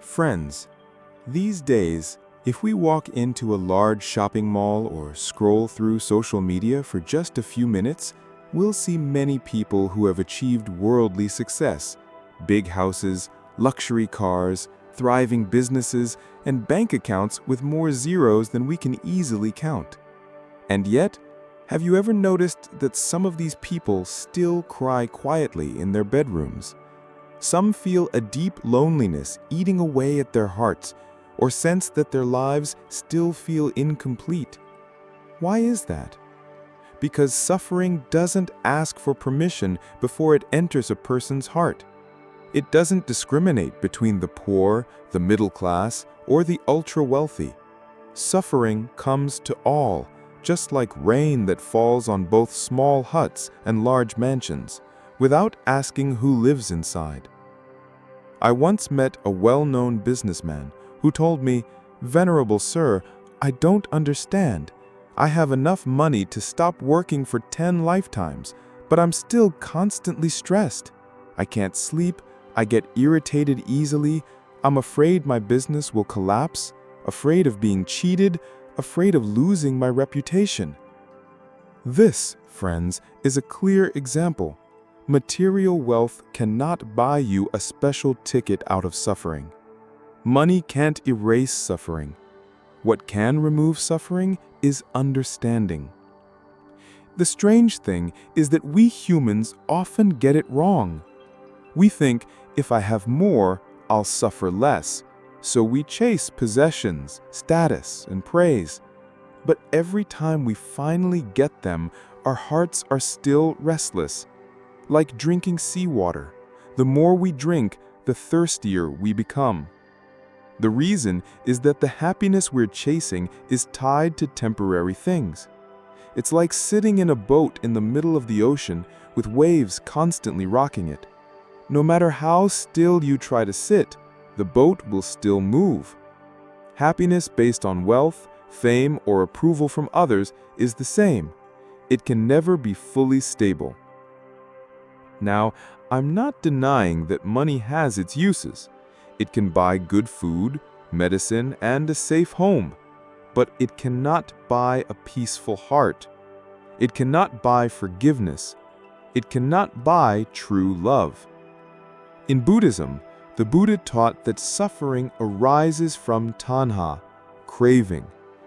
Friends, these days, if we walk into a large shopping mall or scroll through social media for just a few minutes, we'll see many people who have achieved worldly success. Big houses, luxury cars, thriving businesses, and bank accounts with more zeros than we can easily count. And yet, have you ever noticed that some of these people still cry quietly in their bedrooms? Some feel a deep loneliness eating away at their hearts, or sense that their lives still feel incomplete. Why is that? Because suffering doesn't ask for permission before it enters a person's heart. It doesn't discriminate between the poor, the middle class, or the ultra-wealthy. Suffering comes to all, just like rain that falls on both small huts and large mansions, without asking who lives inside. I once met a well-known businessman who told me, "Venerable sir, I don't understand. I have enough money to stop working for 10 lifetimes, but I'm still constantly stressed. I can't sleep, I get irritated easily, I'm afraid my business will collapse, afraid of being cheated, afraid of losing my reputation." This, friends, is a clear example. Material wealth cannot buy you a special ticket out of suffering. Money can't erase suffering. What can remove suffering is understanding. The strange thing is that we humans often get it wrong. We think, if I have more, I'll suffer less, so we chase possessions, status, and praise. But every time we finally get them, our hearts are still restless. Like drinking seawater, the more we drink, the thirstier we become. The reason is that the happiness we're chasing is tied to temporary things. It's like sitting in a boat in the middle of the ocean with waves constantly rocking it. No matter how still you try to sit, the boat will still move. Happiness based on wealth, fame, or approval from others is the same. It can never be fully stable. Now, I'm not denying that money has its uses. It can buy good food, medicine, and a safe home. But it cannot buy a peaceful heart. It cannot buy forgiveness. It cannot buy true love. In Buddhism, the Buddha taught that suffering arises from tanha, craving,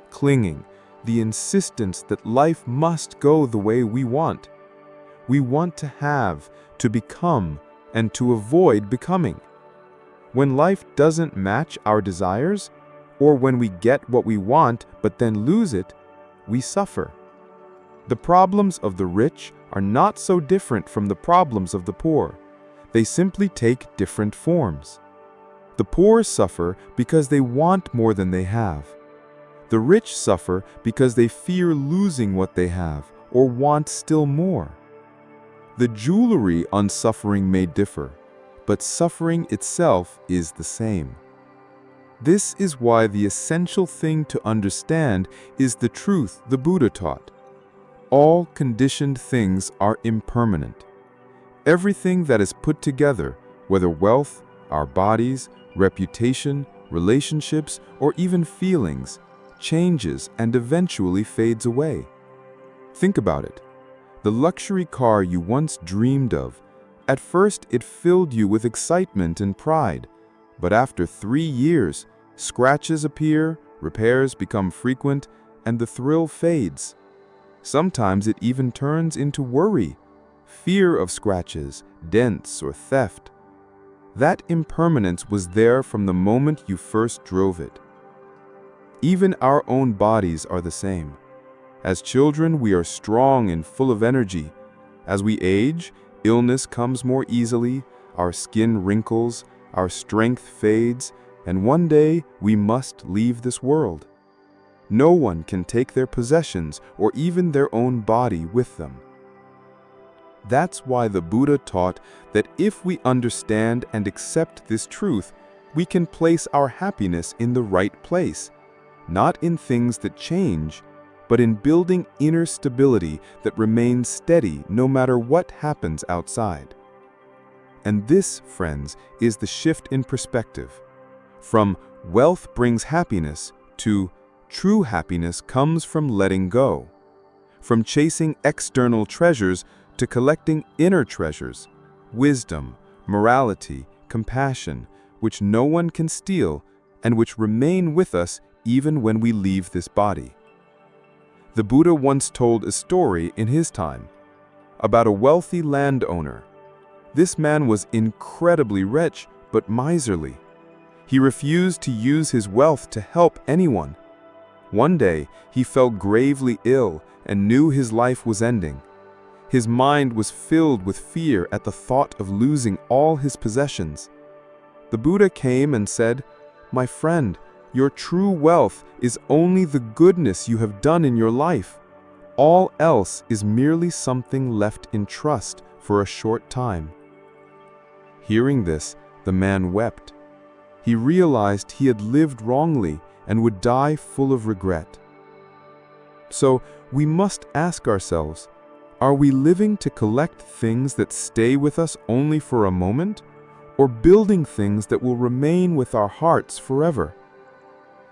clinging, the insistence that life must go the way we want. We want to have, to become, and to avoid becoming. When life doesn't match our desires, or when we get what we want but then lose it, we suffer. The problems of the rich are not so different from the problems of the poor. They simply take different forms. The poor suffer because they want more than they have. The rich suffer because they fear losing what they have or want still more. The jewelry on suffering may differ, but suffering itself is the same. This is why the essential thing to understand is the truth the Buddha taught. All conditioned things are impermanent. Everything that is put together, whether wealth, our bodies, reputation, relationships, or even feelings, changes and eventually fades away. Think about it. The luxury car you once dreamed of, at first it filled you with excitement and pride, but after 3 years, scratches appear, repairs become frequent, and the thrill fades. Sometimes it even turns into worry, fear of scratches, dents, or theft. That impermanence was there from the moment you first drove it. Even our own bodies are the same. As children, we are strong and full of energy. As we age, illness comes more easily, our skin wrinkles, our strength fades, and one day we must leave this world. No one can take their possessions or even their own body with them. That's why the Buddha taught that if we understand and accept this truth, we can place our happiness in the right place, not in things that change, but in building inner stability that remains steady no matter what happens outside. And this, friends, is the shift in perspective. From wealth brings happiness to true happiness comes from letting go. From chasing external treasures to collecting inner treasures, wisdom, morality, compassion, which no one can steal and which remain with us even when we leave this body. The Buddha once told a story in his time about a wealthy landowner. This man was incredibly rich but miserly. He refused to use his wealth to help anyone. One day, he fell gravely ill and knew his life was ending. His mind was filled with fear at the thought of losing all his possessions. The Buddha came and said, "My friend, your true wealth is only the goodness you have done in your life. All else is merely something left in trust for a short time." Hearing this, the man wept. He realized he had lived wrongly and would die full of regret. So, we must ask ourselves, are we living to collect things that stay with us only for a moment, or building things that will remain with our hearts forever?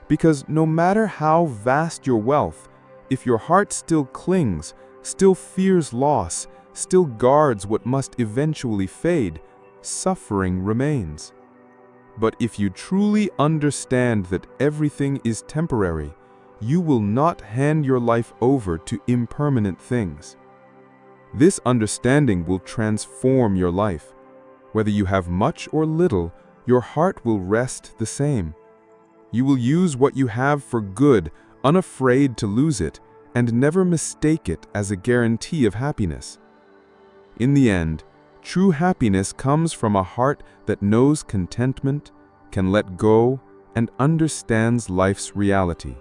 Because no matter how vast your wealth, if your heart still clings, still fears loss, still guards what must eventually fade, suffering remains. But if you truly understand that everything is temporary, you will not hand your life over to impermanent things. This understanding will transform your life. Whether you have much or little, your heart will rest the same. You will use what you have for good, unafraid to lose it, and never mistake it as a guarantee of happiness. In the end, true happiness comes from a heart that knows contentment, can let go, and understands life's reality.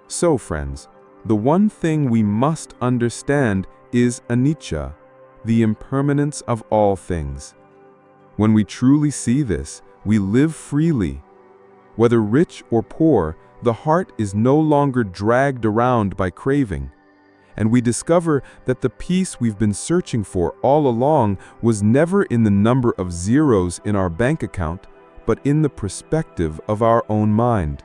So, friends, the one thing we must understand is anicca, the impermanence of all things. When we truly see this, we live freely. Whether rich or poor, the heart is no longer dragged around by craving. And we discover that the peace we've been searching for all along was never in the number of zeros in our bank account, but in the perspective of our own mind.